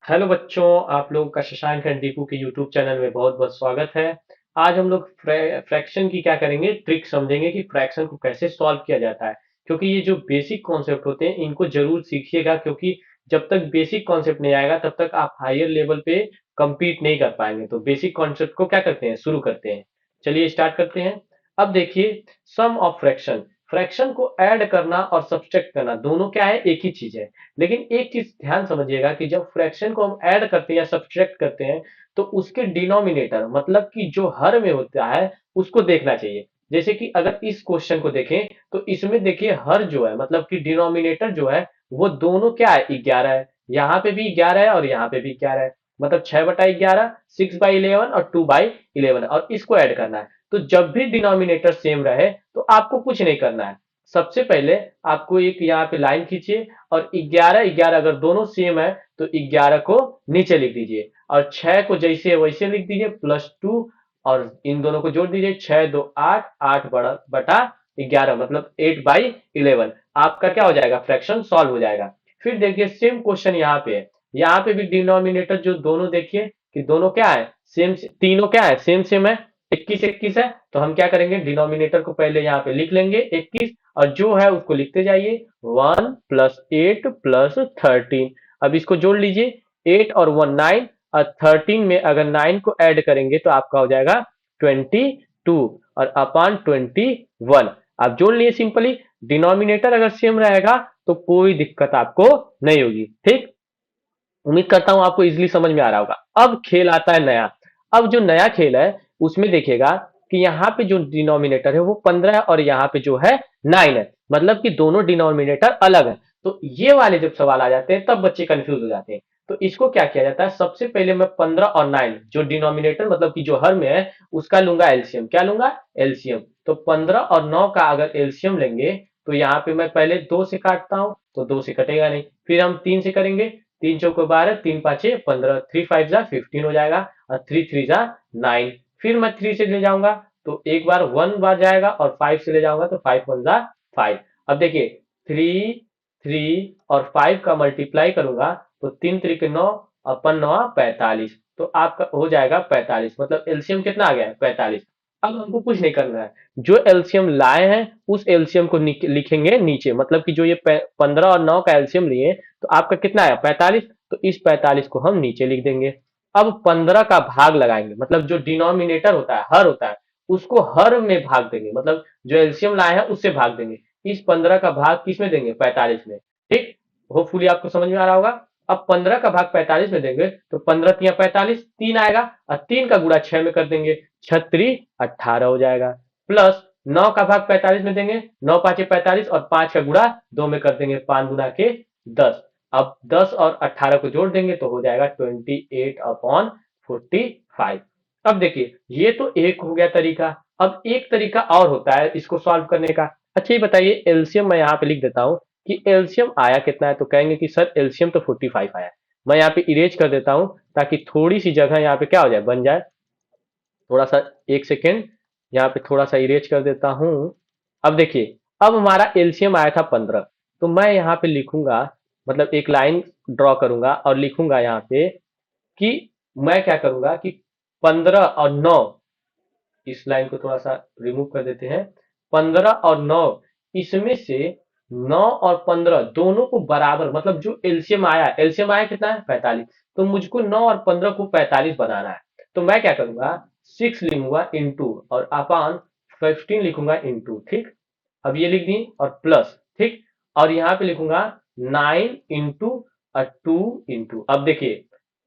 Hello बच्चों, आप लोगों का शशांक एंड दीपू के यूट्यूब चैनल में बहुत बहुत स्वागत है। आज हम लोग फ्रैक्शन की क्या करेंगे, ट्रिक समझेंगे कि फ्रैक्शन को कैसे सॉल्व किया जाता है। क्योंकि ये जो बेसिक कॉन्सेप्ट होते हैं इनको जरूर सीखिएगा, क्योंकि जब तक बेसिक कॉन्सेप्ट नहीं आएगा तब तक आप हायर लेवल पे compete नहीं कर पाएंगे। तो बेसिक कॉन्सेप्ट को क्या करते हैं, शुरू करते हैं। चलिए स्टार्ट करते हैं। अब देखिए, सम ऑफ फ्रैक्शन, फ्रैक्शन को ऐड करना और सब्सट्रैक्ट करना दोनों क्या है, एक ही चीज है। लेकिन एक चीज ध्यान समझिएगा कि जब फ्रैक्शन को हम ऐड करते हैं या सब्ट्रैक्ट करते हैं तो उसके डिनोमिनेटर मतलब कि जो हर में होता है उसको देखना चाहिए। जैसे कि अगर इस क्वेश्चन को देखें तो इसमें देखिए हर जो है मतलब कि डिनोमिनेटर जो है वो दोनों क्या है, 11 है। यहाँ पे भी 11 है और यहाँ पे भी 11 है। मतलब 6/11, 6/11 और 2/11 और इसको ऐड करना है। तो जब भी डिनोमिनेटर सेम रहे तो आपको कुछ नहीं करना है। सबसे पहले आपको एक यहाँ पे लाइन खींचिए और 11 11 अगर दोनों सेम है तो 11 को नीचे लिख दीजिए और 6 को जैसे वैसे लिख दीजिए +2 और इन दोनों को जोड़ दीजिए। 6 2 8, 8 बड़ा बटा 11 मतलब 8/11। आपका क्या हो जाएगा, फ्रैक्शन सॉल्व हो जाएगा। फिर देखिए सेम क्वेश्चन यहाँ पे है। यहाँ पे भी डिनोमिनेटर जो दोनों देखिए कि दोनों क्या है, सेम, तीनों क्या है, सेम सेम है। 21 21 है तो हम क्या करेंगे, डिनोमिनेटर को पहले यहाँ पे लिख लेंगे 21 और जो है उसको लिखते जाइए। 1 + 8 + 13। अब इसको जोड़ लीजिए। 8 और 1 9 और 13 में अगर 9 को ऐड करेंगे तो आपका हो जाएगा 22 और अपान 21। आप जोड़ लिए सिंपली। डिनोमिनेटर अगर सेम रहेगा तो कोई दिक्कत आपको नहीं होगी। ठीक, उम्मीद करता हूं आपको इजीली समझ में आ रहा होगा। अब खेल आता है नया। अब जो नया खेल है उसमें देखिएगा कि यहाँ पे जो डिनोमिनेटर है वो 15 है और यहाँ पे जो है 9 है। मतलब कि दोनों डिनोमिनेटर अलग है। तो ये वाले जब सवाल आ जाते हैं तब बच्चे कंफ्यूज हो जाते हैं। तो इसको क्या किया जाता है, सबसे पहले मैं 15 और 9 जो डिनोमिनेटर मतलब कि जो हर में है उसका लूंगा एलसीएम। क्या लूंगा, एलसीएम। तो 15 और 9 का अगर एलसीएम लेंगे तो यहाँ पे मैं पहले 2 से काटता हूं तो 2 से कटेगा नहीं। फिर हम 3 से करेंगे। 3 चौको 12, 3 5 15, 3 5 जा 15 हो जाएगा और 3 3 जा 9। फिर मैं 3 से ले जाऊंगा तो एक बार 1 बार जाएगा और 5 से ले जाऊंगा तो 5 1 जा 5। अब देखिए 3 3 और 5 का मल्टीप्लाई करूंगा तो 3 3 के 9 और 5 9 45। तो आपका हो जाएगा 45। मतलब एलसीएम कितना आ गया है, 45। अब हमको कुछ नहीं करना है। जो एलसीएम लाए हैं उस एलसीएम को लिखेंगे नीचे। मतलब कि जो ये 15 और 9 का एलसीएम लिए तो आपका कितना आया, 45। तो इस 45 को हम नीचे लिख देंगे। अब 15 का भाग लगाएंगे, मतलब जो डिनोमिनेटर होता है, हर होता है, उसको हर में भाग देंगे। मतलब जो एलसीएम लाए हैं उससे भाग देंगे। इस 15 का भाग किस में देंगे, 45 में। ठीक, होपफुली आपको समझ में आ रहा होगा। अब 15 का भाग 45 में देंगे तो 15 तिया 45, 3 आएगा और 3 का गुणा 6 में कर देंगे। 6 3 18 हो जाएगा। प्लस 9 का भाग 45 में देंगे, 9 5 45 और 5 का गुणा 2 में कर देंगे, 5 गुणा के 10। अब 10 और 18 को जोड़ देंगे तो हो जाएगा 28/45। अब देखिए ये तो एक हो गया तरीका। अब एक तरीका और होता है इसको सॉल्व करने का। अच्छा ये बताइए, एलसीएम मैं यहाँ पे लिख देता हूँ कि एलसीएम आया कितना है। तो कहेंगे कि सर एलसीएम तो 45 आया है। मैं यहाँ पे इरेज कर देता हूँ ताकि थोड़ी सी जगह यहाँ पे क्या हो जाए, बन जाए। थोड़ा सा, एक सेकेंड, यहाँ पे थोड़ा सा इरेज कर देता हूं। अब देखिए, अब हमारा एलसीएम आया था 15। तो मैं यहाँ पे लिखूंगा, मतलब एक लाइन ड्रॉ करूंगा और लिखूंगा यहाँ पे कि मैं क्या करूंगा कि 15 और 9, इस लाइन को थोड़ा सा रिमूव कर देते हैं। 15 और 9, इसमें से 9 और 15 दोनों को बराबर, मतलब जो एलसीएम आया कितना है, 45। तो मुझको 9 और 15 को 45 बनाना है। तो मैं क्या करूंगा, 6 लिखूंगा इंटू और अपान 15 लिखूंगा इंटू। ठीक, अब ये लिख दी और प्लस। ठीक, और यहाँ पे लिखूंगा 9 इंटू और 2 इंटू। अब देखिए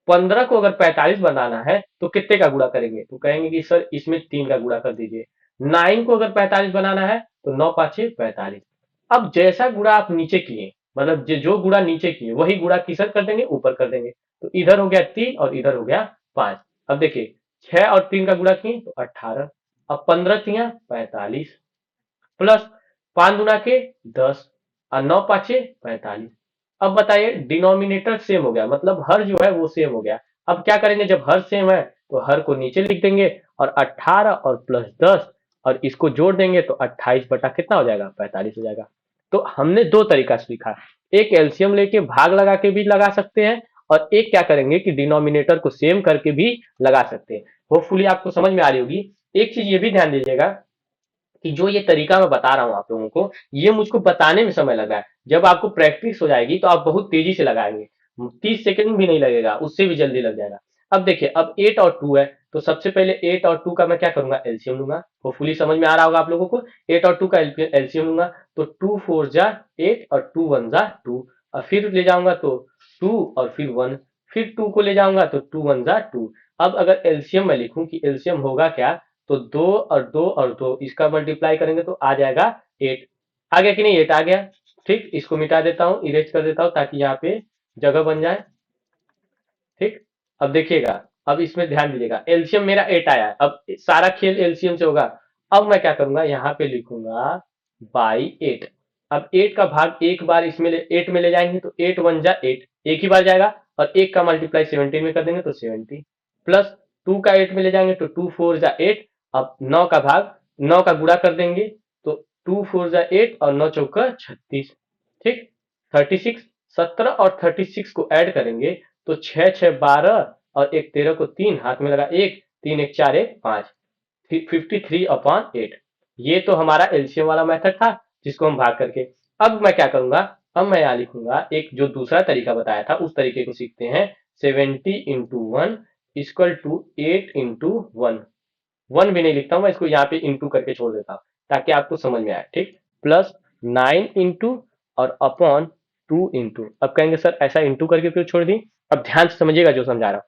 15 को अगर 45 बनाना है तो कितने का गुणा करेंगे, तो कहेंगे कि सर इसमें 3 का गुणा कर दीजिए। 9 को अगर 45 बनाना है तो 9 5 45। अब जैसा गुणा आप नीचे किए, मतलब जो गुणा नीचे किए वही गुणा किसर कर देंगे, ऊपर कर देंगे। तो इधर हो गया 3 और इधर हो गया 5। अब देखिए 6 और 3 का गुणा किए तो 18। अब 15 तिया 45 प्लस 5 गुना के 10 और 9 पाँचे 45। अब बताइए डिनोमिनेटर सेम हो गया, मतलब हर जो है वो सेम हो गया। अब क्या करेंगे, जब हर सेम है तो हर को नीचे लिख देंगे और 18 और प्लस 10 और इसको जोड़ देंगे तो 28 बटा कितना हो जाएगा, 45 हो जाएगा। तो हमने दो तरीका सीखा। एक एलसीएम लेके भाग लगा के भी लगा सकते हैं और एक क्या करेंगे कि डिनोमिनेटर को सेम करके भी लगा सकते हैं। होपफुली आपको समझ में आ रही होगी। एक चीज ये भी ध्यान दीजिएगा कि जो ये तरीका मैं बता रहा हूँ आप लोगों को, ये मुझको बताने में समय लगा है। जब आपको प्रैक्टिस हो जाएगी तो आप बहुत तेजी से लगाएंगे, 30 सेकंड भी नहीं लगेगा, उससे भी जल्दी लग जाएगा। अब देखिए, अब 8 और 2 है, तो सबसे पहले 8 और 2 का मैं क्या करूंगा, एलसीएम लूंगा। होपफुली समझ में आ रहा होगा आप लोगों को। 8 और 2 का एलसीएम लूंगा, तो 2 4 जा 8 और 2 1 जा 2, और फिर ले जाऊंगा तो 2 और फिर 1, फिर 2 को ले जाऊंगा तो 2 1 जा 2। अब अगर एलसीएम मैं लिखूं कि एलसीएम होगा क्या, तो 2 और 2 और 2 इसका मल्टीप्लाई करेंगे तो आ जाएगा 8। आ गया कि नहीं, 8 आ गया। ठीक, इसको मिटा देता हूं, इरेज कर देता हूं ताकि यहाँ पे जगह बन जाए। ठीक, अब देखिएगा, अब इसमें ध्यान दीजिएगा, एलसीएम मेरा 8 आया है। अब सारा खेल एलसीएम से होगा। अब मैं क्या करूंगा, यहाँ पे लिखूंगा बाई 8। अब 8 का भाग एक बार इसमें 8 में ले जाएंगे तो 8 1 जा 8, एक ही बार जाएगा, और एक का मल्टीप्लाई 17 में कर देंगे तो 70, प्लस 2 का 8 में ले जाएंगे तो 2 4 जा 8। अब 9 का भाग 9 का गुणा कर देंगे तो 2 4 जा 8 और 9 चौका 36। ठीक, 36, 17 और 36 को ऐड करेंगे तो 6 6 12 और एक 13 को 3 हाथ में लगा, एक 3 1 4 1 5, 53/8। ये तो हमारा एलसीएम वाला मेथड था जिसको हम भाग करके। अब मैं क्या करूंगा, अब मैं यहाँ लिखूंगा एक जो दूसरा तरीका बताया था उस तरीके को सीखते हैं। 70 × 1 = 8 × 1। 1 भी नहीं लिखता हूं मैं, इसको यहाँ पे इंटू करके छोड़ देता हूँ ताकि आपको समझ में आए। ठीक, प्लस 9 इंटू और अपॉन 2 इंटू। अब कहेंगे सर ऐसा इंटू करके क्यों छोड़ दी। अब ध्यान से समझिएगा जो समझा रहा हूं,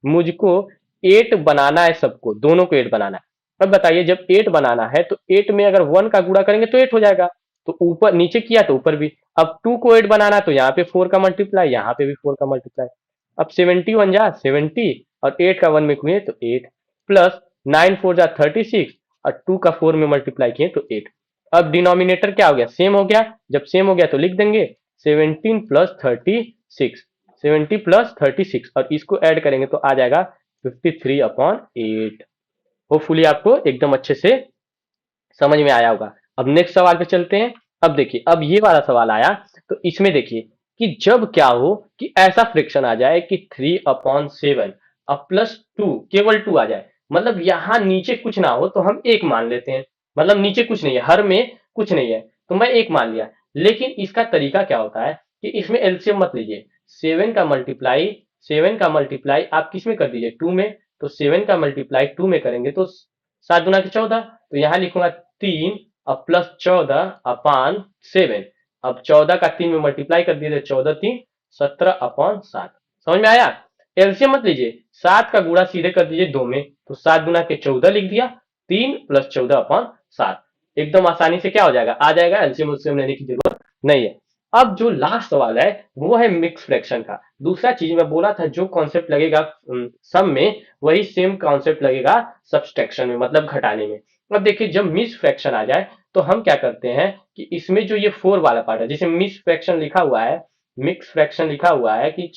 मुझको 8 बनाना है, सबको दोनों को 8 बनाना है। अब बताइए, जब 8 बनाना है तो 8 में अगर 1 का गुणा करेंगे तो 8 हो जाएगा, तो ऊपर नीचे किया तो ऊपर भी। अब 2 को 8 बनाना है तो यहाँ पे 4 का मल्टीप्लाई, यहाँ पे भी 4 का मल्टीप्लाई। अब 71 जा 70 और 8 का 1 में किए तो 8, प्लस 9 4 जा 36 और 2 का 4 में मल्टीप्लाई किए तो 8। अब डिनोमिनेटर क्या हो गया, सेम हो गया। जब सेम हो गया तो लिख देंगे 17 + 36, 70 + 36, और इसको ऐड करेंगे तो आ जाएगा 53/8। होपफुली आपको एकदम अच्छे से समझ में आया होगा। अब नेक्स्ट सवाल पे चलते हैं। अब देखिए, अब ये वाला सवाल आया, तो इसमें देखिए कि जब क्या हो कि ऐसा फ्रैक्शन आ जाए कि 3/7 और +2, केवल 2 आ जाए, मतलब यहां नीचे कुछ ना हो तो हम एक मान लेते हैं। मतलब नीचे कुछ नहीं है, हर में कुछ नहीं है, तो मैं एक मान लिया। लेकिन इसका तरीका क्या होता है कि इसमें एलसीएम मत लीजिए। 7 का मल्टीप्लाई आप किस में कर दीजिए, 2 में। तो 7 का मल्टीप्लाई 2 में करेंगे तो 7 दूना के 14, तो यहां लिखूंगा 3 और +14/7। अब 14 का 3 में मल्टीप्लाई कर दिए तो 14 3 17/7। समझ में आया। एलसीएम मत लीजिए, 7 का गुणा सीधे कर दीजिए 2 में, तो 7 दूना के 14 लिख दिया, 3 + 14/7। एकदम आसानी से क्या हो जाएगा, आ जाएगा। एलसीएम उलसीएम लेने की जरूरत नहीं है। अब जो लास्ट सवाल है वो है मिक्स फ्रैक्शन का। दूसरा चीज मैं बोला था, जो कॉन्सेप्ट लगेगा सम में, वही सेम कॉन्सेप्ट लगेगा सब्सट्रैक्शन में, मतलब घटाने में। अब देखिए, जब मिक्स फ्रैक्शन आ जाए तो हम क्या करते हैं कि इसमें जो ये 4 वाला पार्ट है, जिसे मिक्स फ्रैक्शन लिखा हुआ है कि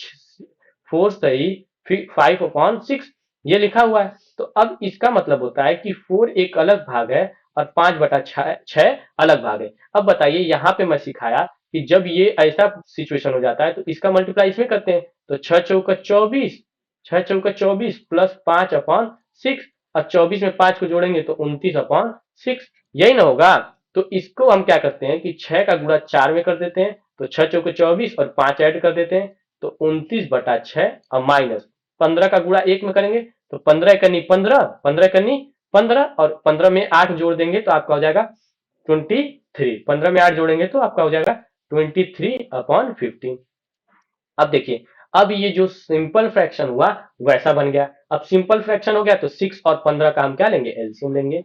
4 सही 5/6 ये लिखा हुआ है। तो अब इसका मतलब होता है कि 4 एक अलग भाग है और 5/6 अलग भाग है। अब बताइए, यहाँ पे मैं सिखाया कि जब ये ऐसा सिचुएशन हो जाता है तो इसका मल्टीप्लाई इसमें करते हैं, तो 6 चौका 24, 6 चौका 24 प्लस 5/6, और 24 में 5 को जोड़ेंगे तो 29/6, यही ना होगा। तो इसको हम क्या करते हैं कि 6 का गुणा 4 में कर देते हैं, तो 6 चौके 24 और 5 ऐड कर देते हैं तो 29/6, और माइनस 15 का गुणा 1 में करेंगे तो 15 एकनी 15, 15 एकनी 15, और 15 में 8 जोड़ देंगे तो आपका हो जाएगा 23। 15 में 8 जोड़ेंगे तो आपका हो जाएगा 23/15। अब देखिए, अब ये जो सिंपल फ्रैक्शन हुआ वैसा बन गया। अब सिंपल फ्रैक्शन हो गया तो 6 और 15 का हम क्या लेंगे, एलसीएम लेंगे।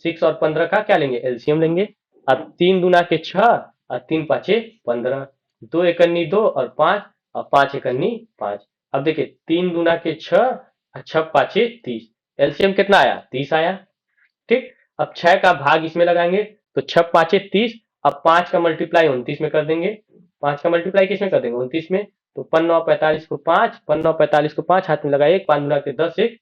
6 और 15 का क्या लेंगे, एलसीएम लेंगे। अब 3 दूना के 6 और 3 पाँचे 15, 2 एकन्नी 2 और 5, और 5 एकन्नी 5। अब देखिए, 3 दूना के 6 और 6 पाँचे 30, एलसीएम कितना आया, 30 आया। ठीक, अब 6 का भाग इसमें लगाएंगे तो 6 पाँचे 30, अब 5 का मल्टीप्लाई 29 में कर देंगे। 5 का मल्टीप्लाई किस में कर देंगे, 29 में। तो 5 9 45 को 5, 5 9 45 को 5 हाथ में लगा 1, 5 गुना के 10 1,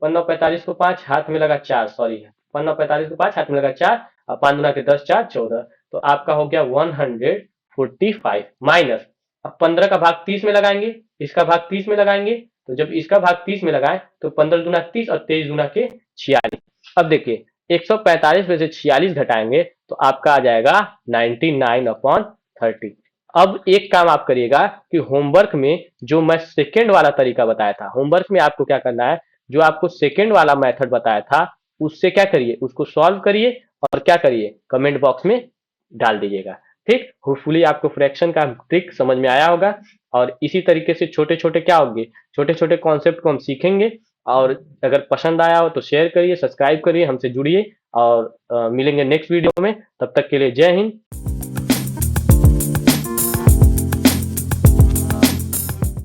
5 9 45 को 5 हाथ में लगा 4, सॉरी 5 9 45 को 5 हाथ में लगा 4, और 5 गुना के 10 4 14। तो आपका हो गया 145 माइनस अब 15 का भाग 30 में लगाएंगे, इसका भाग 30 में लगाएंगे, तो जब इसका भाग 30 में लगाएं तो 15 दूना 30 और 23 दूना के 46। अब देखिए 145 में से 46 घटाएंगे तो आपका आ जाएगा 99/30। अब एक काम आप करिएगा कि होमवर्क में जो मैं सेकेंड वाला तरीका बताया था, होमवर्क में आपको क्या करना है, जो आपको सेकेंड वाला मेथड बताया था उससे क्या करिए, उसको सॉल्व करिए और क्या करिए, कमेंट बॉक्स में डाल दीजिएगा। ठीक, होपफुली आपको फ्रैक्शन का ट्रिक समझ में आया होगा और इसी तरीके से छोटे छोटे क्या होंगे, छोटे छोटे कॉन्सेप्ट को हम सीखेंगे। और अगर पसंद आया हो तो शेयर करिए, सब्सक्राइब करिए, हमसे जुड़िए और मिलेंगे नेक्स्ट वीडियो में। तब तक के लिए जय हिंद।